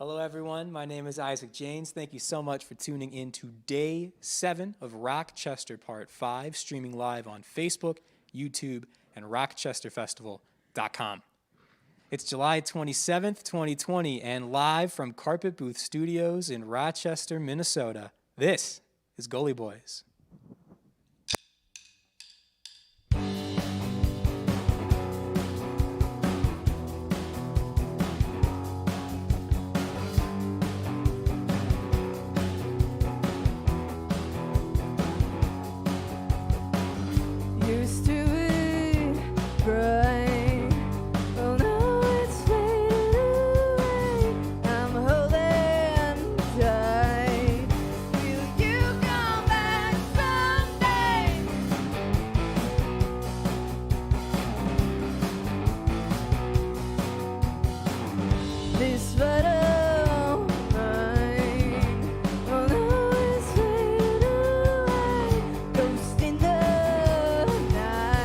Hello, everyone. My name is Isaac Janes. Thank you so much for tuning in to Day 7 of ROCKchester Part 5, streaming live on Facebook, YouTube, and ROCKchesterFestival.com. It's July 27th, 2020, and live from Carpet Booth Studios in Rochester, Minnesota, this is Gully Boys. Used to be bright, well now it's faded away. I'm holding tight. Will you come back someday? This photo of mine, well now it's faded away. Ghost in the night.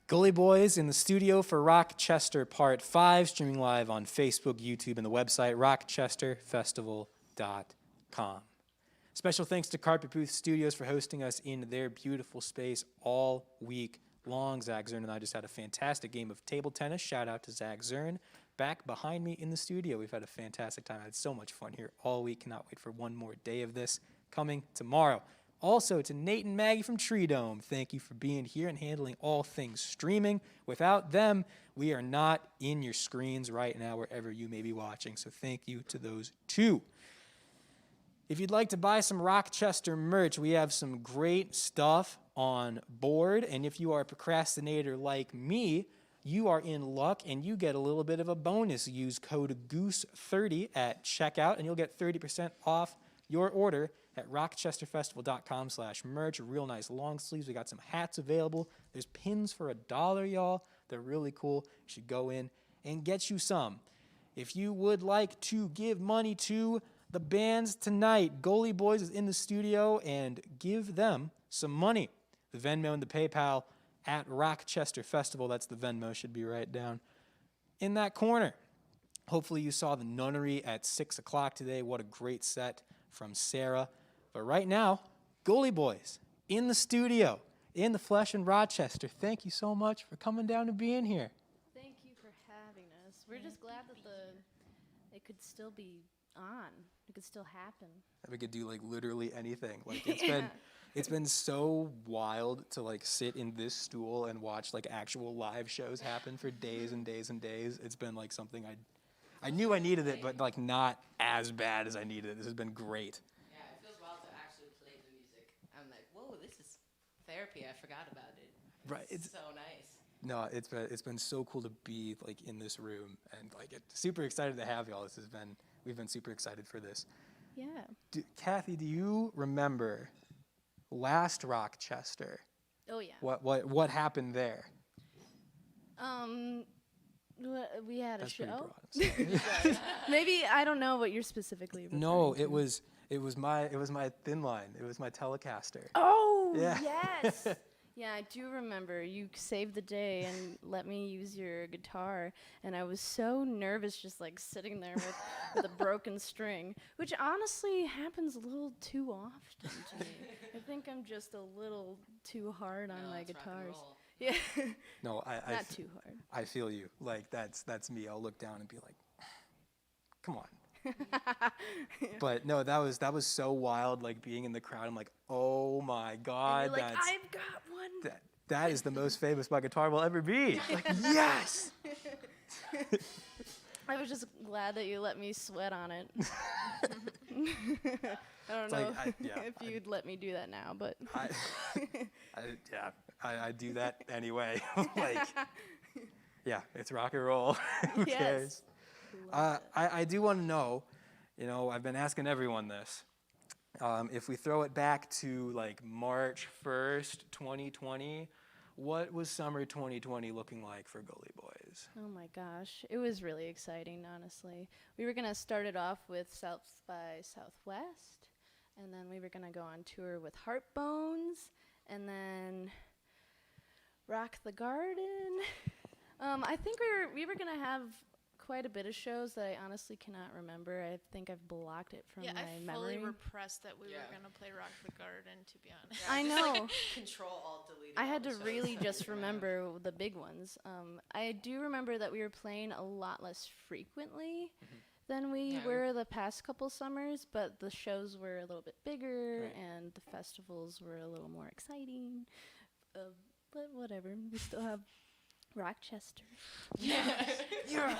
Gully Boys in the studio for ROCKchester Part 5, streaming live on Facebook, YouTube, and the website rockchesterfestival.com. Special thanks to Carpet Booth Studios for hosting us in their beautiful space all week long. Zach Zern and I just had a fantastic game of table tennis. Shout out to Zach Zern. Back behind me in the studio, we've had a fantastic time. I had so much fun here all week. Cannot wait for one more day of this coming tomorrow. Also, to Nate and Maggie from Tree Dome, thank you for being here and handling all things streaming. Without them, we are not in your screens right now, wherever you may be watching. So thank you to those two. If you'd like to buy some ROCKchester merch, we have some great stuff on board. And if you are a procrastinator like me, you are in luck and you get a little bit of a bonus. Use code GOOSE30 at checkout and you'll get 30% off your order at rockchesterfestival.com/merch. Real nice long sleeves. We got some hats available. There's pins for $1, y'all. They're really cool. You should go in and get you some. If you would like to give money to the bands tonight, Gully Boys is in the studio, and give them some money. The Venmo and the PayPal at ROCKchester Festival. That's the Venmo, should be right down in that corner. Hopefully you saw the Nunnery at 6 o'clock today. What a great set from Sarah. But right now, Gully Boys in the studio, in the flesh in Rochester. Thank you so much for coming down and being here. Thank you for having us. We're just glad that it could still be on. It could still happen. We could do like literally anything. Like it's been so wild to like sit in this stool and watch like actual live shows happen for days and days and days. It's been like something I knew I needed it, but like not as bad as I needed it. This has been great. Yeah, it feels wild to actually play the music. I'm like, whoa, this is therapy. I forgot about it. Right. It's so nice. No, it's been so cool to be like in this room and like super excited to have y'all. We've been super excited for this. Yeah. Kathy, do you remember last ROCKchester? Oh yeah. What happened there? We had a That's pretty show. broad. I'm sorry. Maybe I don't know what you're specifically referring No, to. it was my thin line. It was my Telecaster. Oh Yeah. yes. Yeah, I do remember. You saved the day and let me use your guitar, and I was so nervous, just like sitting there with a broken string, which honestly happens a little too often to me. I think I'm just a little too hard on my it's rock and guitars. roll. Yeah. No, Not too hard. I feel you. Like that's me. I'll look down and be like, come on. But no, that was so wild. Like being in the crowd, I'm like, oh my god, And you're like, I've got one. that is the most famous my guitar will ever be. Like yes. I was just glad that you let me sweat on it. I don't It's know like, if you'd let me do that now, but I do that anyway. Like, yeah, it's rock and roll. Who Yes. cares? I do want to know, I've been asking everyone this. If we throw it back to like March 1st, 2020, what was summer 2020 looking like for Gully Boys? oh my gosh, it was really exciting, honestly. We were going to start it off with South by Southwest, and then we were going to go on tour with Heartbones, and then Rock the Garden. I think we were going to have quite a bit of shows that I honestly cannot remember. I think I've blocked it from my I memory. fully repressed that we Yeah. were gonna play Rock the Garden, to be honest. Yeah, I just, know. Like, Control Alt Delete. I had all to the really shows. just remember the big ones. I do remember that we were playing a lot less frequently than we Yeah, we- were the past couple summers, but the shows were a little bit bigger Right. and the festivals were a little more exciting. But whatever, we still have ROCKchester. Yes. Yeah.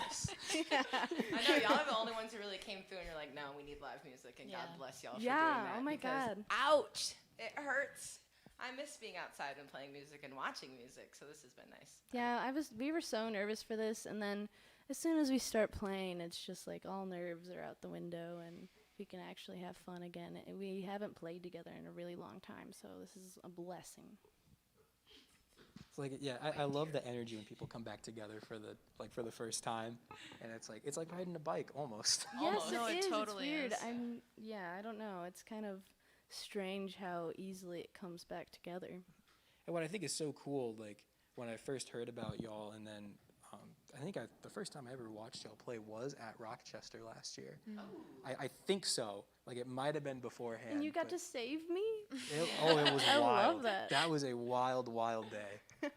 I know y'all are the only ones who really came through and you're like, no, we need live music, and Yeah. God bless y'all for Yeah, doing that. oh my because, God. Ouch! It hurts. I miss being outside and playing music and watching music, so this has been nice. Yeah, we were so nervous for this, and then as soon as we start playing, it's just like all nerves are out the window, and we can actually have fun again. We haven't played together in a really long time, so this is a blessing. It's like, yeah, I love the energy when people come back together for the first time, and it's like riding a bike almost. Almost. Yes, No, it it is. totally it's weird. is. I don't know. It's kind of strange how easily it comes back together. And what I think is so cool, like when I first heard about y'all, and then I think the first time I ever watched y'all play was at ROCKchester last year. I think so. Like, it might have been beforehand. And you got but to save me? it was I wild. love that. That was a wild, wild day.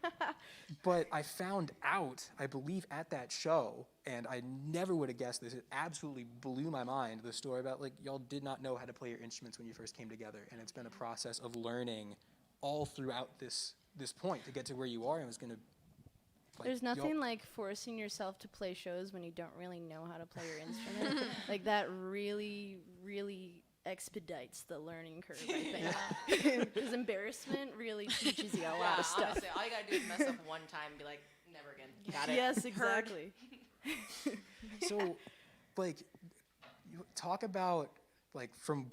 But I found out, I believe, at that show, and I never would have guessed this. It absolutely blew my mind, the story about, like, y'all did not know how to play your instruments when you first came together, and it's been a process of learning all throughout this point to get to where you are, and it was going to. There's nothing like forcing yourself to play shows when you don't really know how to play your instrument. Like, that really, really expedites the learning curve, I think. Because embarrassment really teaches you a lot of stuff. Honestly, all you gotta do is mess up one time and be like, never again. Got it. Yes, exactly. So, like, you talk about, like, from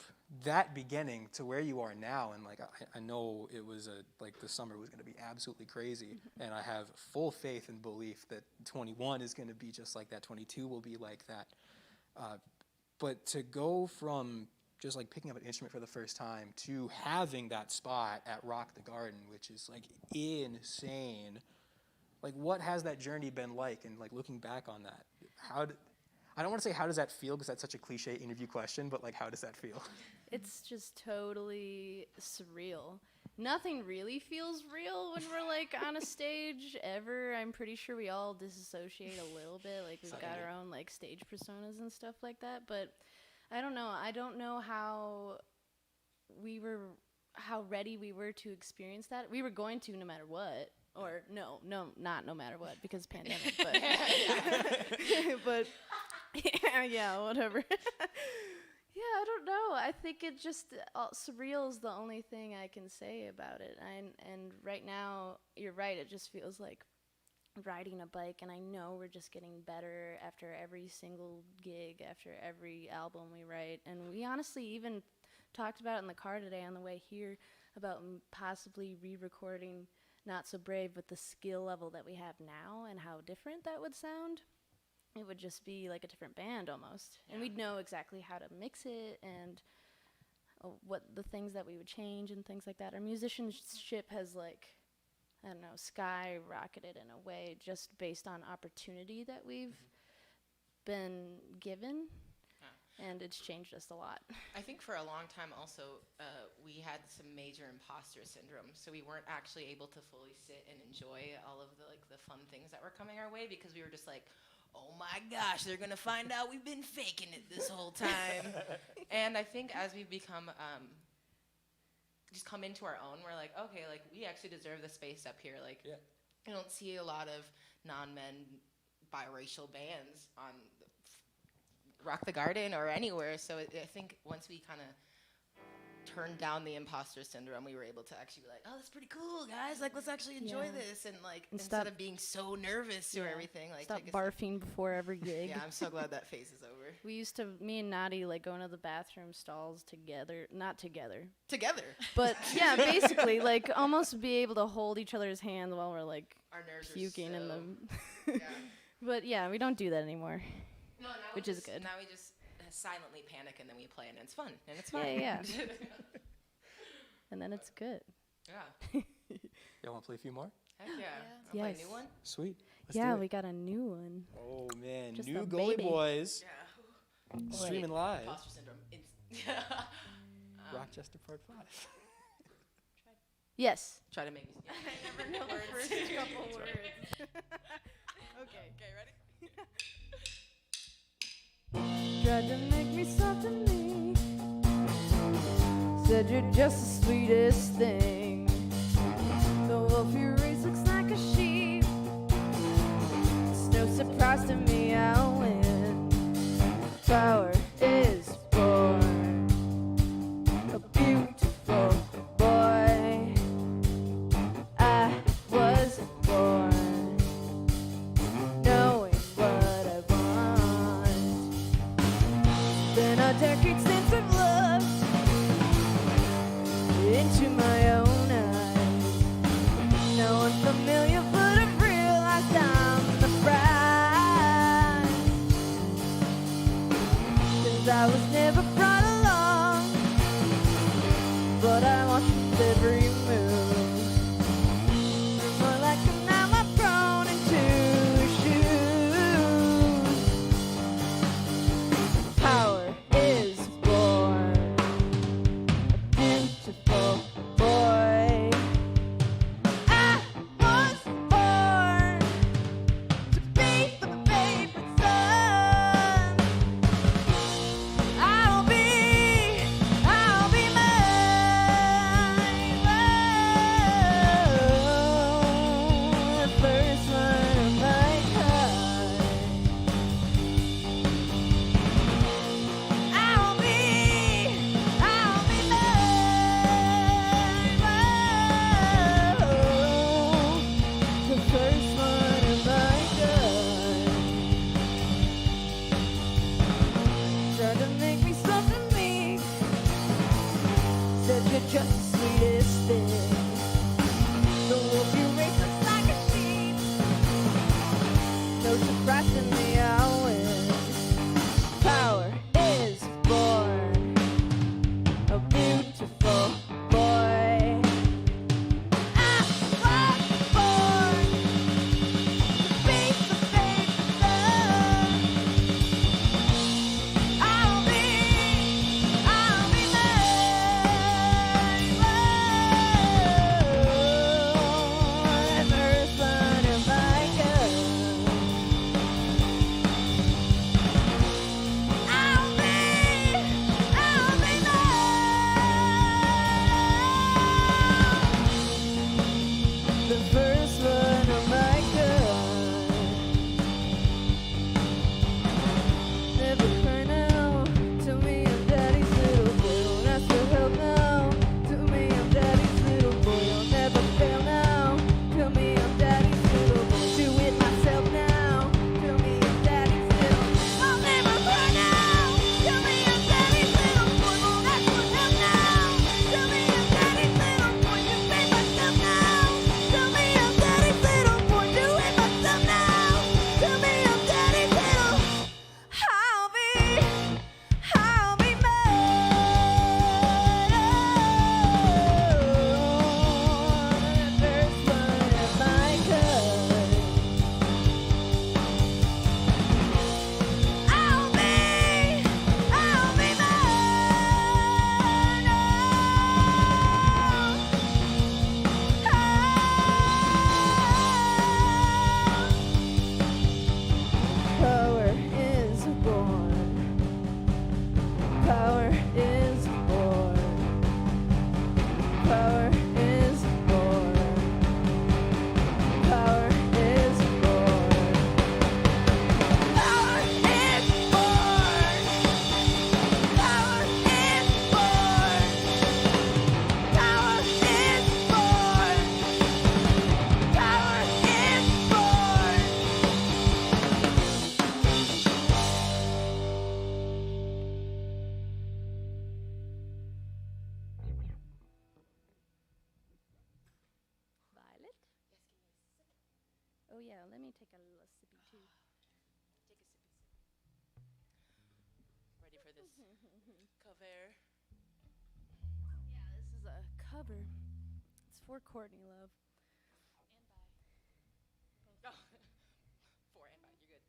that beginning to where you are now, and, like, I know it was like, the summer was going to be absolutely crazy, and I have full faith and belief that 21 is going to be just like that, 22 will be like that. But to go from just, like, picking up an instrument for the first time to having that spot at Rock the Garden, which is, like, insane, like, what has that journey been like? And, like, looking back on that, I don't want to say how does that feel, because that's such a cliche interview question, but, like, how does that feel? It's just totally surreal. Nothing really feels real when we're, like, on a stage ever. I'm pretty sure we all disassociate a little bit. Like, we've got our own, like, stage personas and stuff like that. But I don't know. I don't know how ready we were to experience that. We were going to no matter what. Or not no matter what, because pandemic. But but yeah, whatever. Yeah, I don't know. I think it just surreal is the only thing I can say about it. And right now, you're right. It just feels like riding a bike, and I know we're just getting better after every single gig, after every album we write. And we honestly even talked about it in the car today on the way here about possibly re-recording Not So Brave with the skill level that we have now and how different that would sound. It would just be like a different band almost. And we'd know exactly how to mix it and what the things that we would change and things like that. Our musicianship has, like, I don't know, skyrocketed in a way just based on opportunity that we've been given. And it's changed us a lot. I think for a long time also, we had some major imposter syndrome. So we weren't actually able to fully sit and enjoy all of the fun things that were coming our way, because we were just like, oh my gosh, they're going to find out we've been faking it this whole time. And I think as we've become, just come into our own, we're like, okay, like, we actually deserve the space up here. Like, I don't see a lot of non-men biracial bands on Rock the Garden or anywhere. So I think once we kind of turned down the imposter syndrome, we were able to actually be like, oh, that's pretty cool, guys. Like, let's actually enjoy this. And, like, And instead of being so nervous or everything, like, Stop take a barfing before every gig. Yeah, I'm so glad that phase is over. We used to, me and Nadi, like, go into the bathroom stalls together. Not together. Together. But, yeah, basically, like, almost be able to hold each other's hands while we're, like, Our nerves puking are so, in them. yeah. But, yeah, we don't do that anymore. No, now Which is good. Now we just silently panic and then we play and it's fun. And it's Yeah, fun. yeah. And then it's good. Yeah. Y'all want to play a few more? Heck yeah. I'll play Yes. a new one? Sweet. Let's Yeah, do it. we got a new one. Oh, man. Just New a Gully baby. Boys Yeah. streaming live. Imposter syndrome. ROCKchester Part 5. Yes. Try to make me. Yeah. I never know the first couple words. Okay. Okay, ready? Tried to make me something me. Said you're just the sweetest thing. The wolf you raise looks like a sheep. It's no surprise to me I'll win. Power is born. A beautiful boy. I was born knowing what I want. Been a decade since I've looked into my own eyes. Now I'm familiar, but I've realized I'm the prize. 'Cause I was never brought along, but I watched every move. More like an hour. Oh yeah, let me take a little sippy too. Take a sippy sip. Ready for this cover? Yeah, this is a cover. It's for Courtney Love. Oh. For and by. You're good.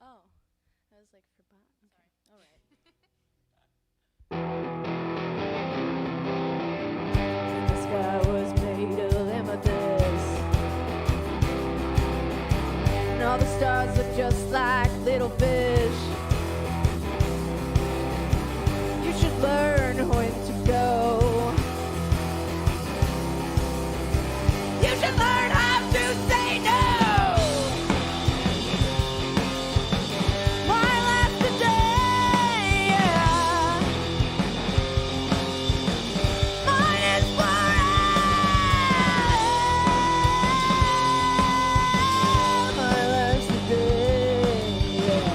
Oh, I was like for bot. Okay. All right. The sky was made of amethyst, and all the stars look just like little fish. You should learn when to go. You should learn how to say no. Why last the day? Yeah. Mine is forever. Why last the day? Yeah.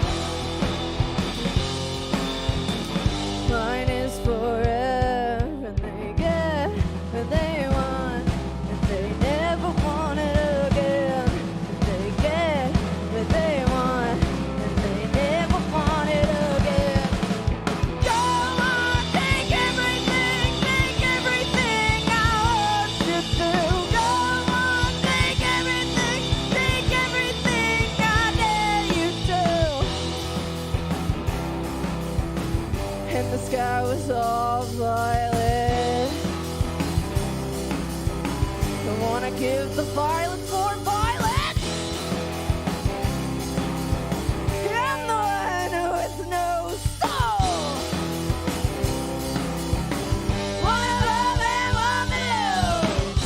Mine is forever, and they get what they want, and they never want it again. And they get what they want, and they never want it again. Go on, take everything I want you to. Go on, take everything I dare you to. And the sky was all violet. I wanna give the violet for violet. I'm the one with no soul. Wanna love and want to lose.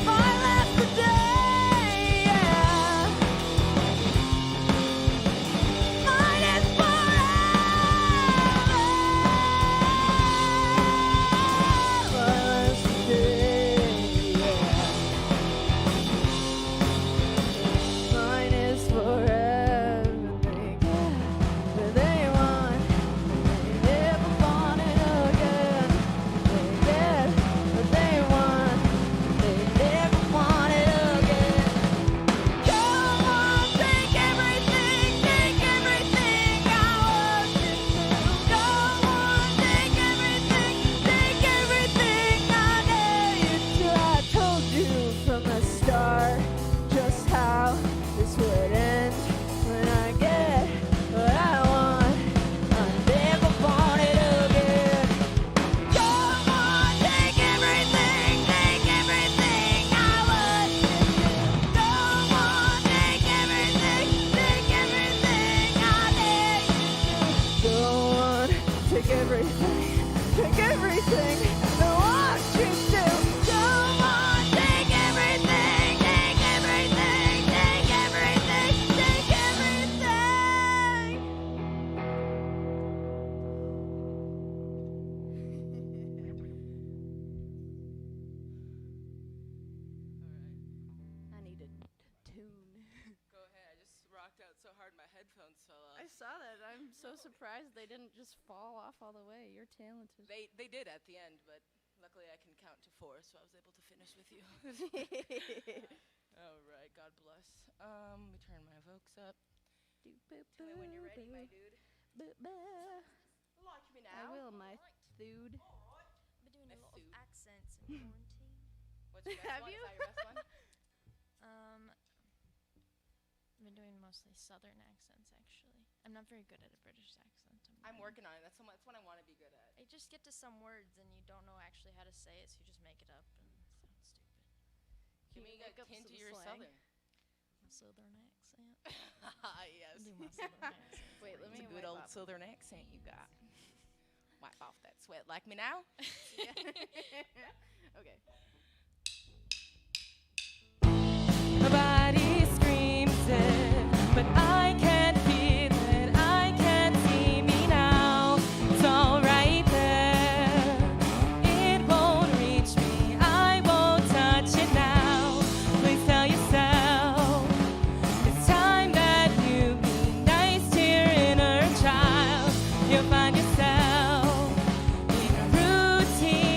Violet today, yeah. Mine is forever. Violet today, yeah. Mine is forever. They get what they want, they never want it again. They get what they want, they never want it again. Go on, take everything I want you to. Go on, take everything I dare you to. I told you from the start just how this would end. When I get what I want, I never want it again. Go on, take everything I want you to. Go on, take everything I dare you to. Go on, take everything I want you to. Go on, take everything, take everything. I need a tune. Go ahead. I just rocked out so hard my headphones fell off. I saw that. I'm so surprised they didn't just fall off all the way. You're talented. They did at the end, but luckily I can count to 4, so I was able to finish with you. All right. God bless. Let me turn my Evokes up. Tell me when you're ready, my dude. Launch me I now. will, my dude. I've been doing My a lot of suit. accents in quarantine. What's your best Have one? you? Is that your best one? I've been doing mostly southern accents, actually. I'm not very good at a British accent. I'm learning. working on it. That's what I want to be good at. I just get to some words and you don't know actually how to say it, so you just make it up and it sounds stupid. Give me a look up hint some to your slang? southern. My southern accent. Yes. Do my southern accent. Wait, let It's me a good wipe old off. southern accent you got. Wipe off that sweat. Like me now? Okay. Nobody screams it, but I can't feel it. I can't see me now. It's all right there. It won't reach me. I won't touch it now. Please tell yourself it's time that you be nice to your inner child. You'll find yourself in a routine.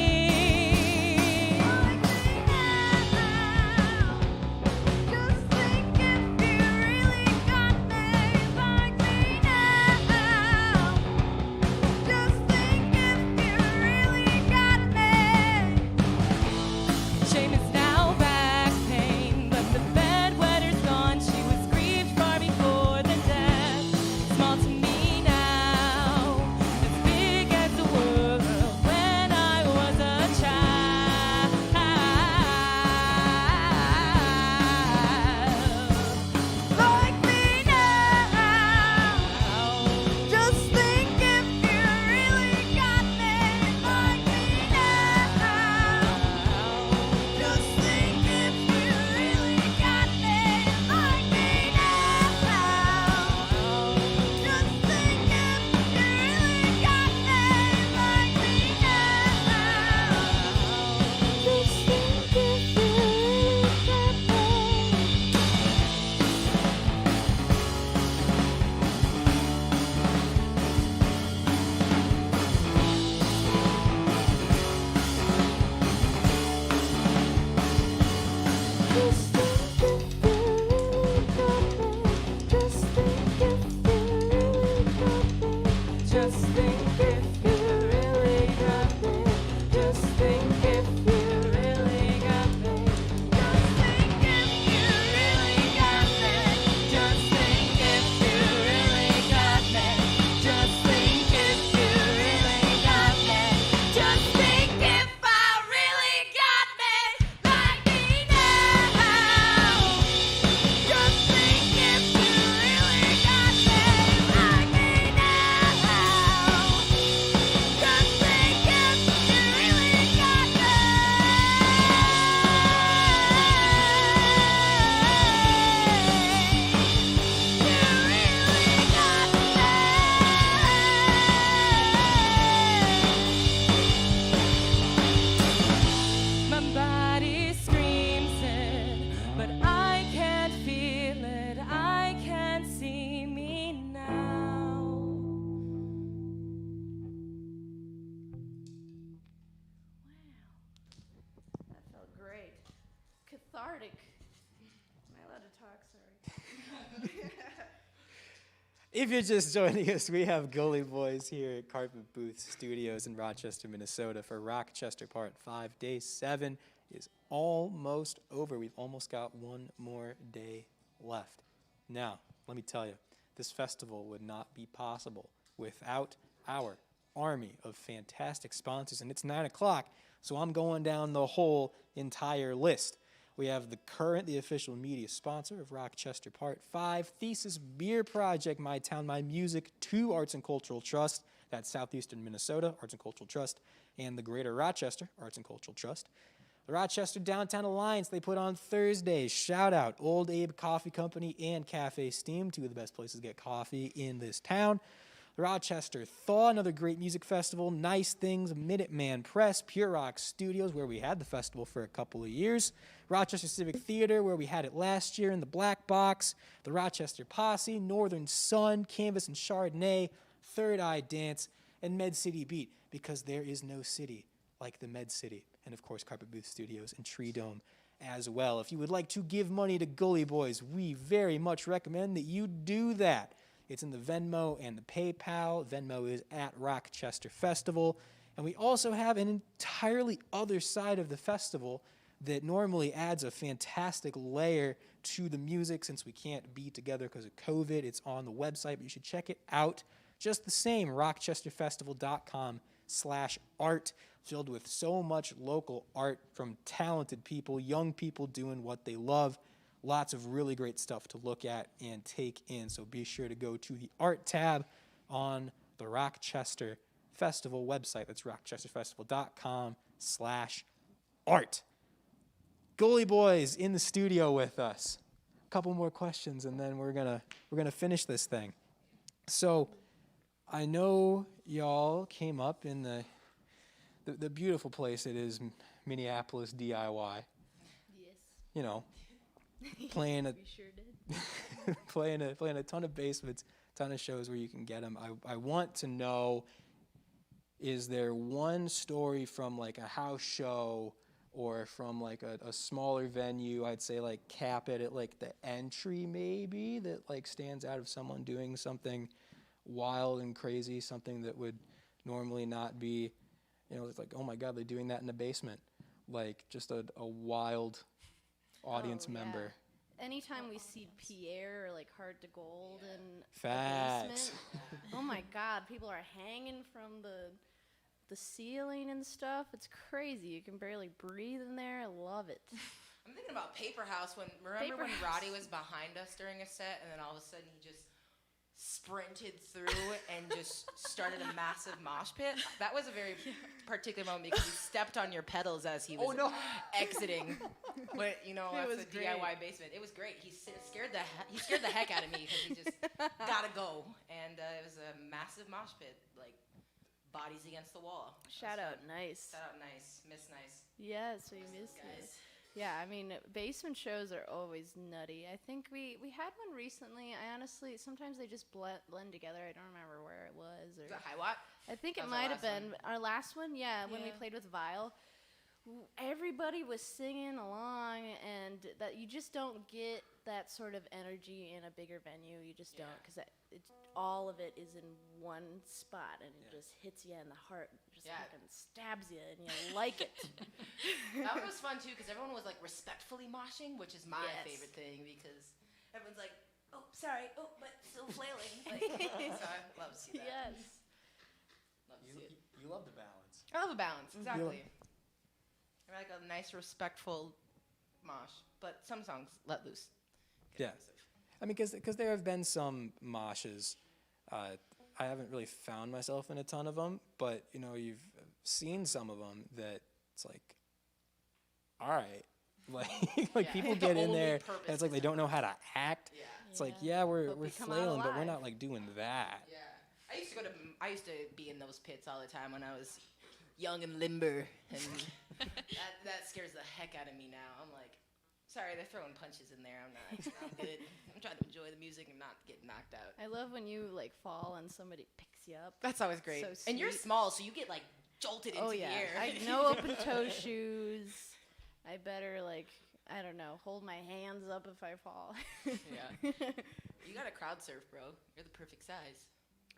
Arctic. Am I allowed to talk? Sorry. If you're just joining us, we have Gully Boys here at Carpet Booth Studios in Rochester, Minnesota for ROCKchester Part 5. Day 7 is almost over. We've almost got one more day left. Now, let me tell you, this festival would not be possible without our army of fantastic sponsors. And it's 9 o'clock, so I'm going down the whole entire list. We have the official media sponsor of ROCKchester Part 5, Thesis Beer Project, My Town, My Music, 2 Arts and Cultural Trust, that's Southeastern Minnesota, Arts and Cultural Trust, and the Greater Rochester, Arts and Cultural Trust. The Rochester Downtown Alliance, they put on Thursdays. Shout out, Old Abe Coffee Company and Cafe Steam, 2 of the best places to get coffee in this town. The Rochester Thaw, another great music festival. Nice Things, Minuteman Press, Pure Rock Studios, where we had the festival for a couple of years. Rochester Civic Theater, where we had it last year in the Black Box. The Rochester Posse, Northern Sun, Canvas and Chardonnay, Third Eye Dance, and Med City Beat, because there is no city like the Med City. And of course, Carpet Booth Studios and Tree Dome as well. If you would like to give money to Gully Boys, we very much recommend that you do that. It's in the Venmo and the PayPal. Venmo is at ROCKchester Festival. And we also have an entirely other side of the festival that normally adds a fantastic layer to the music. Since we can't be together because of COVID, it's on the website, but you should check it out. Just the same, rockchesterfestival.com/art, filled with so much local art from talented people, young people doing what they love. Lots of really great stuff to look at and take in. So be sure to go to the art tab on the ROCKchester Festival website. That's rockchesterfestival.com/art. Gully Boys in the studio with us. A couple more questions and then we're gonna finish this thing. So I know y'all came up in the beautiful place it is Minneapolis DIY. Yes. You know, playing a We sure did. playing a ton of basements, ton of shows where you can get them. I want to know, is there one story from like a house show or from like a smaller venue, I'd say like cap it at like the entry maybe, that like stands out of someone doing something wild and crazy, something that would normally not be, you know, it's like, oh my God, they're doing that in the basement. Like just a wild audience member. Anytime we see Pierre or like Heart to Gold in the Facts. basement, oh my God, people are hanging from the ceiling and stuff. It's crazy. You can barely breathe in there. I love it. I'm thinking about Paper House. Remember when Roddy was behind us during a set, and then all of a sudden he just sprinted through and just started a massive mosh pit? That was a very particular moment because he stepped on your pedals as he was exiting. But you know, It that's was a great. DIY basement. It was great. He scared the heck out of me because he just gotta go, and it was a massive mosh pit, like bodies against the wall. Shout out, Nice. Shout out, Nice, Miss Nice. Yes, we miss guys. it. Yeah, I mean, basement shows are always nutty. I think we had one recently. I honestly, sometimes they just blend together. I don't remember where it was. Is that High Watt? I think That it was our might have last been our last one. Yeah, when we Yeah. played with Vile, everybody was singing along, and that you just don't get that sort of energy in a bigger venue. You just don't, because all of it is in one spot, and it just hits you in the heart, just fucking stabs you, and you like it. That one was fun too because everyone was like respectfully moshing, which is my Yes. favorite thing because everyone's like, "Oh, sorry, oh, but still flailing." Like, so I love to see that. Yes. Love to see it. You love the balance. I love a balance, exactly. I like a nice, respectful mosh, but some songs let loose. Get Yeah. aggressive. I mean, because there have been some moshes. I haven't really found myself in a ton of them, but you know, you've seen some of them that it's like, all right, like people get in Only there, purpose and it's like they don't know how to act. Yeah. It's like, yeah, we're But we come out flailing, but we're alive. not like doing that. Yeah. I used to be in those pits all the time when I was young and limber, and that scares the heck out of me now. I'm like, sorry, they're throwing punches in there. I'm good. I'm trying to enjoy the music and not get knocked out. I love when you like fall and somebody picks you up. That's always great. So And you're sweet. small, so you get like jolted into Oh the yeah, air. no open toe shoes. I better like I don't know, hold my hands up if I fall. Yeah. You got to crowd surf, bro. You're the perfect size.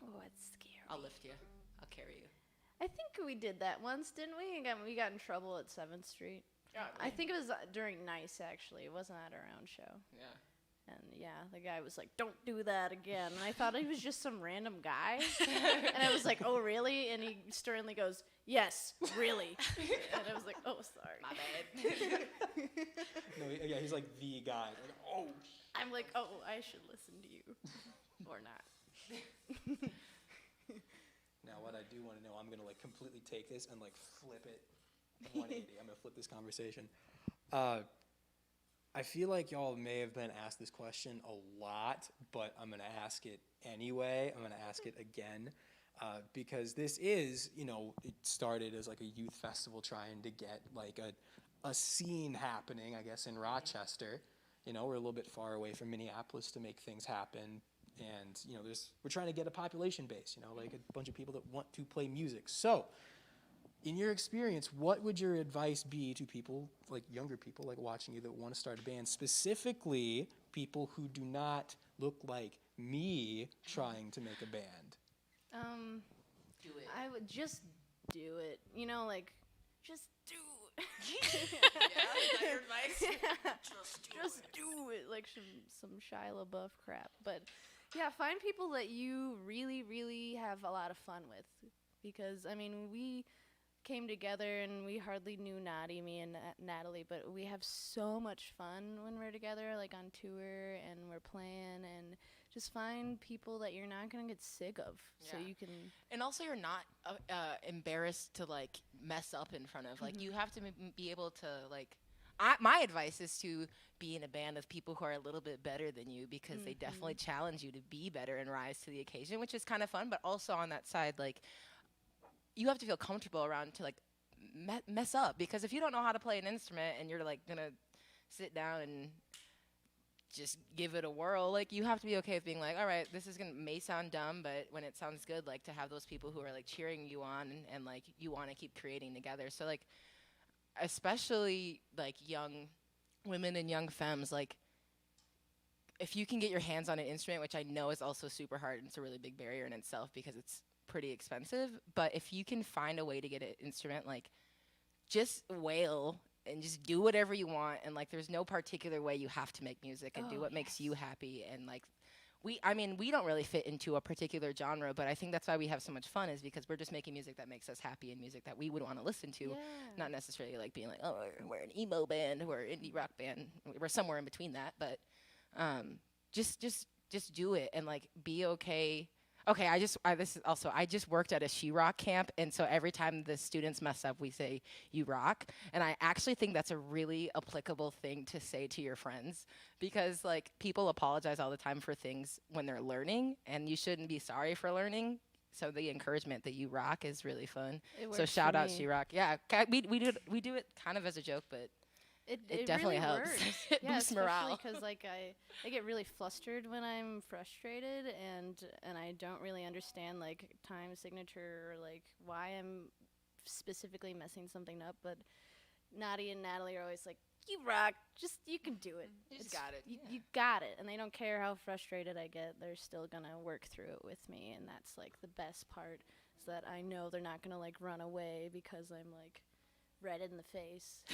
Oh, it's scary. I'll lift you. I'll carry you. I think we did that once, didn't we? We got in trouble at 7th Street. I think it was during Nice, actually. It wasn't at our own show. Yeah. And yeah, the guy was like, "Don't do that again." And I thought he was just some random guy. And I was like, "Oh, really?" And he sternly goes, "Yes, really." And I was like, "Oh, sorry." My bad. No, yeah, he's like the guy. Like, oh. I'm like, "Oh, I should listen to you." Or not. Now, what I do want to know, I'm going to like completely take this and like flip it 180. I'm going to flip this conversation. I feel like y'all may have been asked this question a lot, but I'm going to ask it anyway. I'm going to ask it again because this is, you know, it started as like a youth festival trying to get like a scene happening, I guess, in Rochester. You know, we're a little bit far away from Minneapolis to make things happen. And, you know, we're trying to get a population base, you know, like a bunch of people that want to play music. So, in your experience, what would your advice be to people, like younger people, like watching you, that want to start a band, specifically people who do not look like me trying to make a band? Do it. I would just do it. You know, like, just do it. Yeah, is that your advice? Just do it. Like some Shia LaBeouf crap. But yeah, find people that you really, really have a lot of fun with. Because, I mean, we came together and we hardly knew me and Natalie, but we have so much fun when we're together, like on tour and we're playing, and just find people that you're not gonna get sick of, so Yeah. you can. And also, you're not embarrassed to like mess up in front of. Like, you have to be able to like. My advice is to be in a band of people who are a little bit better than you, because they definitely challenge you to be better and rise to the occasion, which is kind of fun. But also on that side, like, you have to feel comfortable around to like mess up, because if you don't know how to play an instrument and you're like gonna sit down and just give it a whirl, like, you have to be okay with being like, all right, this is may sound dumb, but when it sounds good, like, to have those people who are like cheering you on and like you want to keep creating together. So like, especially like young women and young femmes, like, if you can get your hands on an instrument, which I know is also super hard and it's a really big barrier in itself because it's pretty expensive, but if you can find a way to get an instrument, like, just wail and just do whatever you want, and like, there's no particular way you have to make music, and do what makes you happy. And like, we don't really fit into a particular genre, but I think that's why we have so much fun, is because we're just making music that makes us happy and music that we would want to listen to, not necessarily like being like, oh, we're an emo band, we're an indie rock band, we're somewhere in between that. But just do it, and like, be okay. Okay, I just worked at a She Rock camp, and so every time the students mess up, we say, "You rock." And I actually think that's a really applicable thing to say to your friends, because like, people apologize all the time for things when they're learning, and you shouldn't be sorry for learning. So the encouragement that you rock is really fun. So shout out She Rock. Yeah, we do it kind of as a joke, but it definitely really helps. works. It Yeah, boosts morale. because like I get really flustered when I'm frustrated, and I don't really understand like time signature or like why I'm specifically messing something up. But Nadia and Natalie are always like, "You rock, you can do it. You just got it." You got it." And they don't care how frustrated I get; they're still gonna work through it with me, and that's like the best part. Is that I know they're not gonna like run away because I'm like red in the face.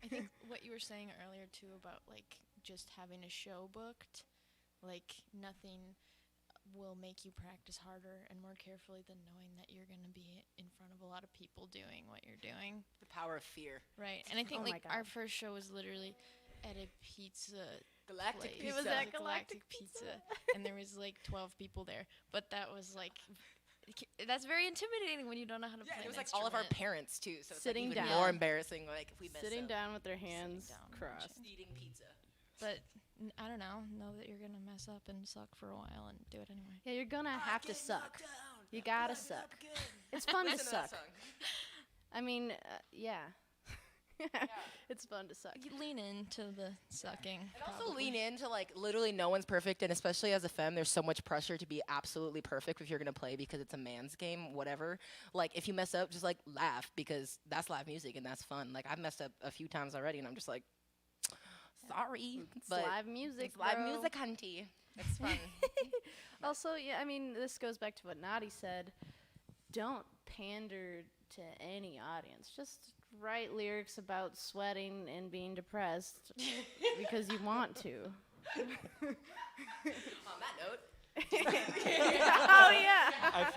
I think what you were saying earlier too about like just having a show booked, like, nothing will make you practice harder and more carefully than knowing that you're going to be in front of a lot of people doing what you're doing. The power of fear. Right. And I think Oh my like our God. first show was literally at a pizza Galactic place. Pizza. It was at Galactic Pizza. And there was like 12 people there. But that was like, that's very intimidating when you don't know how to Yeah, play it was an like all of our instrument. parents too, so it's Sitting like even down. more embarrassing. Like, if we mess Sitting up. down with their hands down and crossed. Eating pizza. But I don't know that you're going to mess up and suck for a while and do it anyway. Yeah, you're gonna have to suck. You gotta suck. It's fun to Listen to that suck. song. I mean, yeah. It's fun to suck. You lean into the sucking. And also lean into, like, literally no one's perfect, and especially as a femme, there's so much pressure to be absolutely perfect if you're gonna play, because it's a man's game, whatever. Like, if you mess up, just like laugh, because that's live music and that's fun. Like, I've messed up a few times already, and I'm just like, Sorry, It's but live music, it's live bro. music, hunty. It's fun. Also, yeah, I mean, this goes back to what Nadi said. Don't pander to any audience. Just write lyrics about sweating and being depressed because you want to. On that note, Oh, yeah.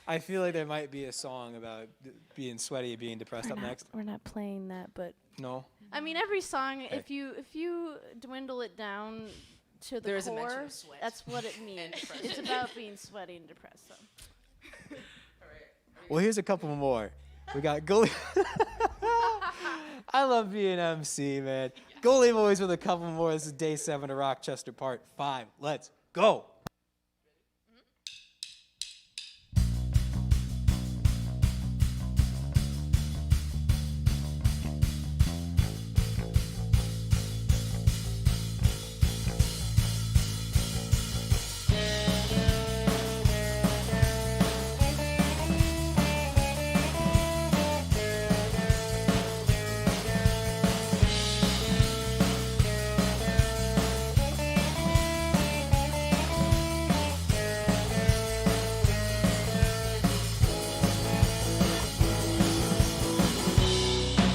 I feel like there might be a song about being sweaty and being depressed up next. We're not playing that, but No? I mean, every song, Okay. if you dwindle it down to the There is a mention core, of sweat that's what it means. depression. It's about being sweaty and depressed. So. Well, here's a couple more. We got Gully. I love being MC, man. Gully Boys with a couple more. This is day 7 of Rockchester Part 5. Let's go.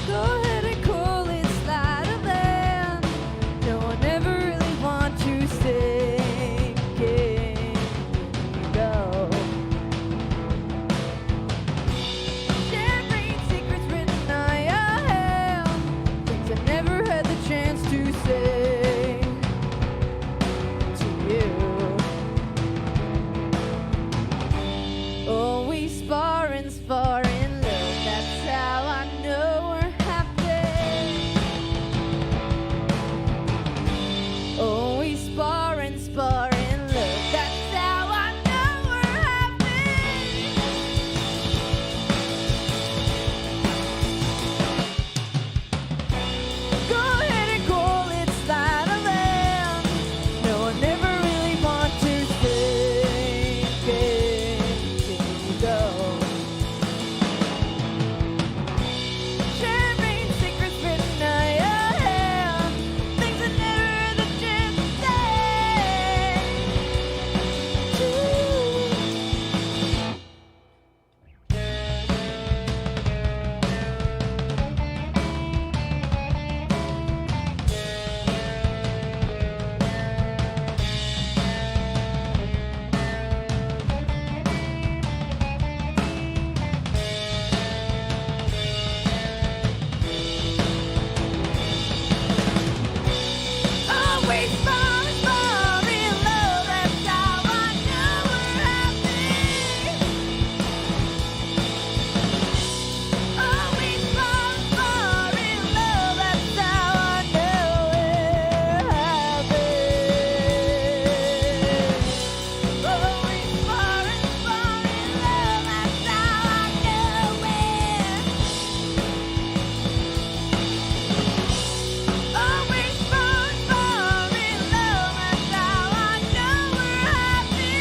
Go ahead and call it sleight of hand. No one ever really want to sink in. Go. Champagne secrets written on your hand. Things I never had the chance to say to you. Always sparring, sparring, love. That's how I know we're happy. Always sparring, sparring, love. That's how I know we're happy. Go ahead and call it sleight of hand. No one ever really want to think it go. Champagne secrets written on your hand. Things I never had the chance to say to you. Always falling, falling in love. That's how I know we're happy. Always falling, falling in love. That's how I know we're happy. Always falling, falling in love. That's how I know we're. Always falling, falling in love. That's how I know we're happy.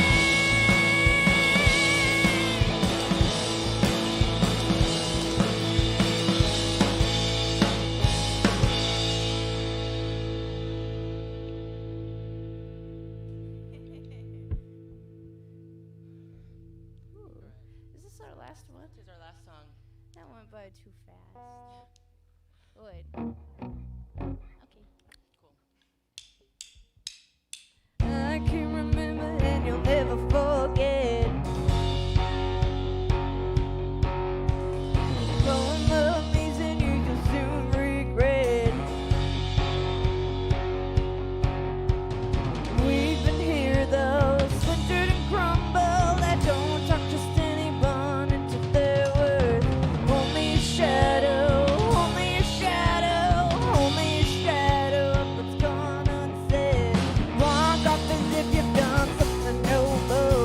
Is this our last one? this is our last song. That went by too fast. Lloyd. Okay. Cool. I can remember and you'll never forget. Blowing love means and you'll soon regret. We've been here though, splintered and crumbled. I don't talk just anyone into their worth. Only a shadow, only a shadow, only a shadow of what's gone unsaid. Walk off as if you've done something noble.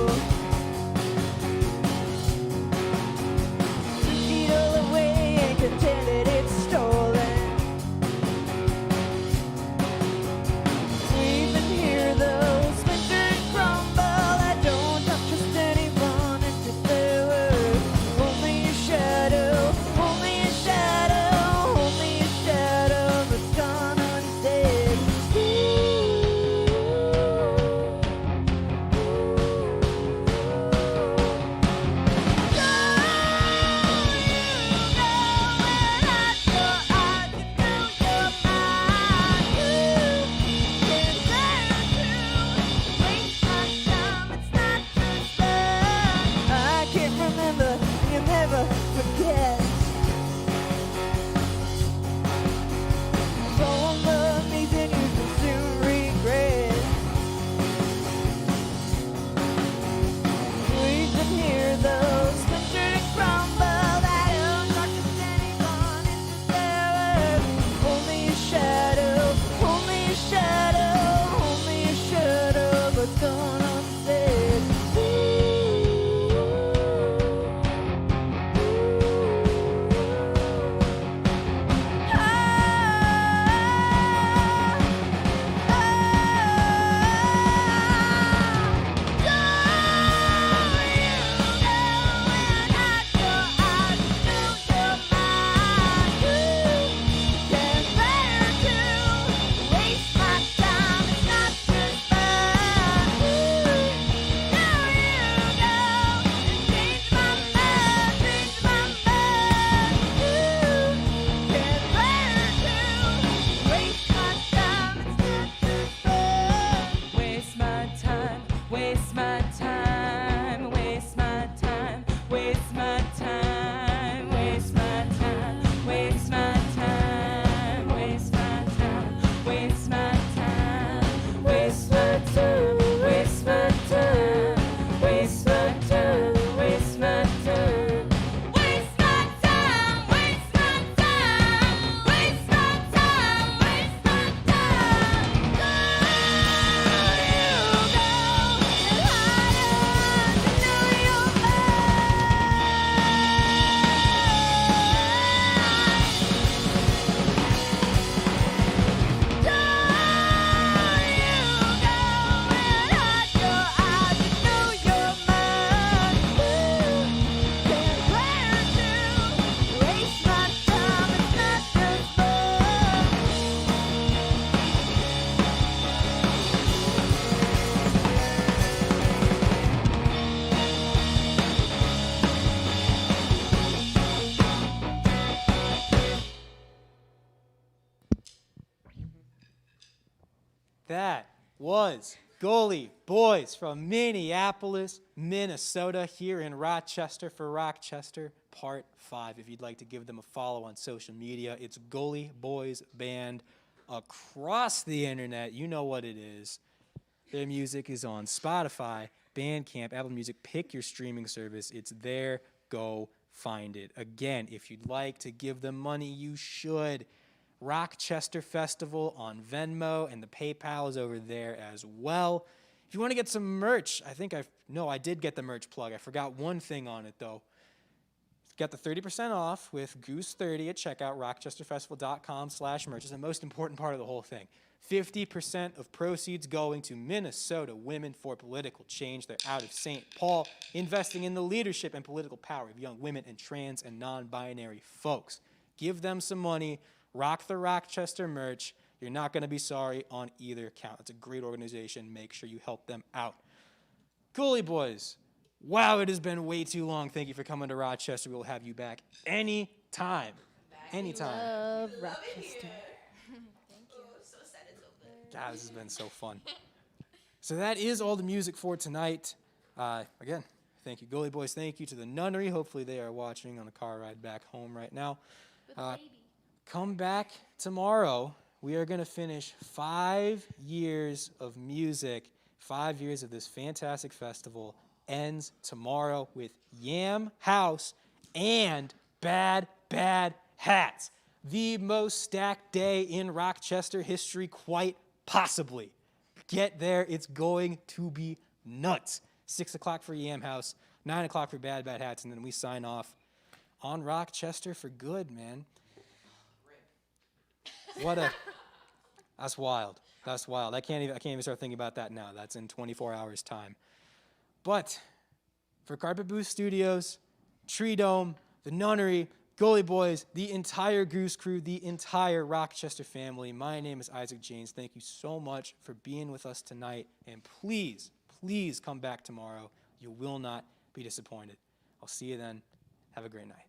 That was Gully Boys from Minneapolis, Minnesota, here in Rochester for ROCKchester Part 5. If you'd like to give them a follow on social media, it's Gully Boys Band across the internet. You know what it is. Their music is on Spotify, Bandcamp, Apple Music. Pick your streaming service. It's there. Go find it. Again, if you'd like to give them money, you should. ROCKchester Festival on Venmo, and the PayPal is over there as well. If you want to get some merch, I did get the merch plug. I forgot one thing on it, though. Got the 30% off with Goose 30 at checkout, rockchesterfestival.com/merch. It's the most important part of the whole thing. 50% of proceeds going to Minnesota Women for Political Change. They're out of St. Paul, investing in the leadership and political power of young women and trans and non-binary folks. Give them some money. Rock the ROCKchester merch. You're not going to be sorry on either account. It's a great organization. Make sure you help them out. Gully Boys. Wow, it has been way too long. Thank you for coming to Rochester. We'll have you back anytime. Anytime. Love Rockchester. God, this has been so fun. So that is all the music for tonight. Again, thank you, Gully Boys. Thank you to the Nunnery. Hopefully they are watching on the car ride back home right now. Come back tomorrow. We are going to finish 5 years of music, 5 years of this fantastic festival. Ends tomorrow with Yam House and Bad Bad Hats. The most stacked day in ROCKchester history, quite possibly. Get there. It's going to be nuts. 6 o'clock for Yam House, 9 o'clock for Bad Bad Hats, and then we sign off on ROCKchester for good, man. That's wild. That's wild. I can't even start thinking about that now. That's in 24 hours' time. But for Carpet Booth Studios, Tree Dome, the Nunnery, Gully Boys, the entire Goose Crew, the entire ROCKchester family, my name is Isaac James. Thank you so much for being with us tonight. And please, please come back tomorrow. You will not be disappointed. I'll see you then. Have a great night.